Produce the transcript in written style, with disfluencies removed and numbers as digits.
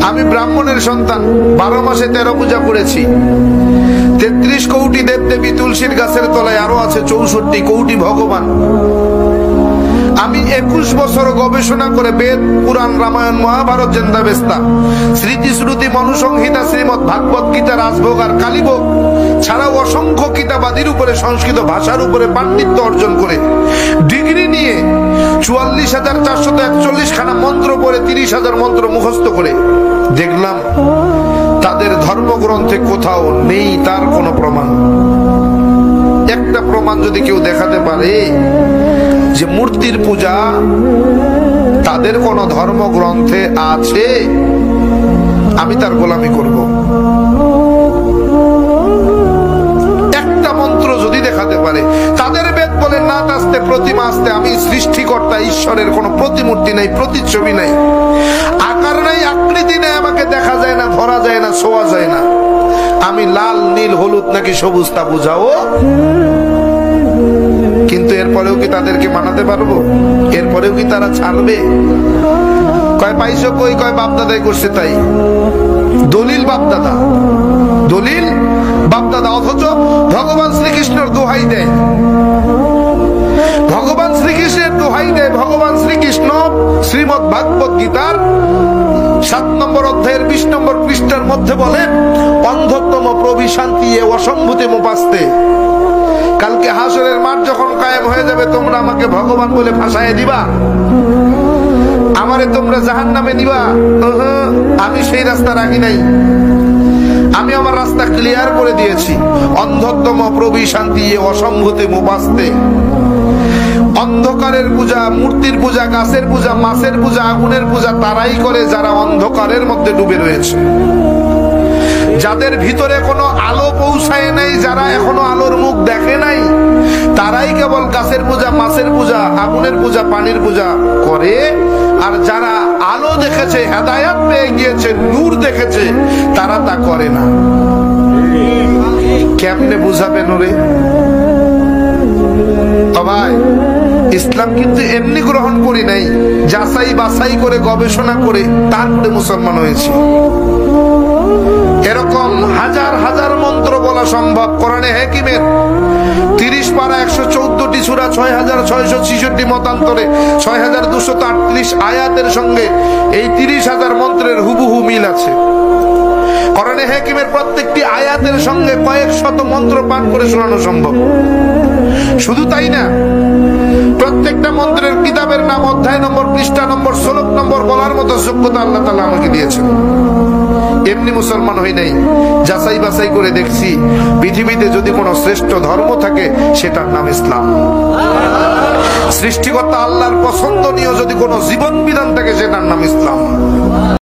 আমি ব্রাহ্মণের সন্তান, 12 মাসে 13 পূজা করেছি। 33 কোটি দেবদেবী তুলসীর গাছের তলায়, আরো আছে 64 কোটি ভগবান। আমি 21 বছর গবেষণা করে বেদ, পুরাণ, রামায়ণ, মহাভারত, জেন্দাবেস্তা, স্মৃতি শ্রুতি, মনুসংহিতা, শ্রীমদ ভাগবত গীতা, রাজভোগ আর কালীভোগ ছাড়াও অসংখ্য কিতাবাদির উপরে, সংস্কৃত ভাষার উপরে পাণ্ডিত্য অর্জন করে ডিগ্রি নিয়ে 44,441 খানা মন্ত্র পড়ে 30,000 মন্ত্র মুখস্থ করে দেখলাম তাদের ধর্মগ্রন্থে কোথাও নেই তার কোনো প্রমাণ। একটা প্রমাণ যদি কেউ দেখাতে পারে যে মূর্তির পূজা তাদের কোন ধর্মগ্রন্থে আছে, আমি তার গোলামি করব। একটা মন্ত্র যদি দেখাতে পারে, তাদের বেদ বলে নাত আসতে, প্রতিমা আসতে, আমি সৃষ্টিকর্তা ঈশ্বরের কোন প্রতিমূর্তি নাই, প্রতিচ্ছবি নাই, আকার নাই, আকৃতি নাই, আমাকে দেখা যায় না, ধরা যায় না, ছোঁয়া যায় না, আমি লাল, নীল, হলুদ নাকি সবুজ তা বুঝাও। কিন্তু এরপরেও কি তাদেরকে মানাতে পারবো? এরপরেও কি তারা ছাড়বে? কয় পাইছো কই? কয় বাপদাদাই করছে তাই। দলিল বাপদাদা, দলিল বাপদাদা, অথচ ভগবান শ্রীকৃষ্ণের দোহাই দেয়, ভগবান শ্রীকৃষ্ণের দোহাই দেয়। ভগবান শ্রীকৃষ্ণ শ্রীমদ ভাগবত গীতার 7 নম্বর অধ্যায়ের 20 নম্বর পৃষ্ঠার মধ্যে বলেন, অন্ধত্তম প্রবিশান্তি অসম্ভূতি মুপাস্তে। কালকে হাসরের মাঠ যখন কায়েম হয়ে যাবে, তোমরা আমাকে ভগবান বলে ভাষায় দিবা, আমারে তোমরা জাহান্নামে দিবা। আমি সেই রাস্তা রাখি নাই, আমি আমার রাস্তা ক্লিয়ার করে দিয়েছি। অন্ধত্তম প্রবিশান্তি অসম্ভূতি মুপাস্তে। অন্ধকারের পূজা, মূর্তির পূজা, গাছের পূজা, মাছের পূজা, আগুনের পূজা তারাই করে যারা অন্ধকারের মধ্যে ডুবে রয়েছে, যাদের ভিতরে কোনো আলো পৌঁছায় নাই, যারা এখনো আলোর মুখ দেখে নাই, তারাই কেবল গাছের পূজা, মাছের পূজা, আগুনের পূজা, পানির পূজা করে। আর যারা আলো দেখেছে, হেদায়াত পেয়ে গিয়েছে, নূর দেখেছে, তারা তা করে না। কেমনে বুঝাবেন ওরে? ভাই, ইসলাম কিন্তু এমনি গ্রহণ করি নাই, যাচাই বাছাই করে গবেষণা করে তারপরে মুসলমান হয়েছে। এরকম হাজার হাজার মন্ত্র বলা সম্ভব। কোরআনে হাকিমের 30 পারা 114টি সূরা, 6666 মতান্তরে 6238 আয়াতের সঙ্গে এই 30,000 মন্ত্রের হুবহু মিল আছে। কোরআনে হাকিমের প্রত্যেকটি আয়াতের সঙ্গে কয়েক শত মন্ত্র পাঠ করে শোনানো সম্ভব। শুধু তাই না, প্রত্যেকটা মন্ত্রের কিতাবের নাম, অধ্যায় নম্বর, পৃষ্ঠা নম্বর, শ্লোক নম্বর বলার মতো যোগ্যতা আল্লাহ তাআলা আমাকে দিয়েছেন। এমনি মুসলমান হই নাই, যাচাই বাছাই করে দেখছি পৃথিবীতে যদি কোনো শ্রেষ্ঠ ধর্ম থাকে সেটার নাম ইসলাম। সৃষ্টিকর্তা আল্লাহর পছন্দনীয় যদি কোনো জীবন বিধান থাকে সেটার নাম ইসলাম।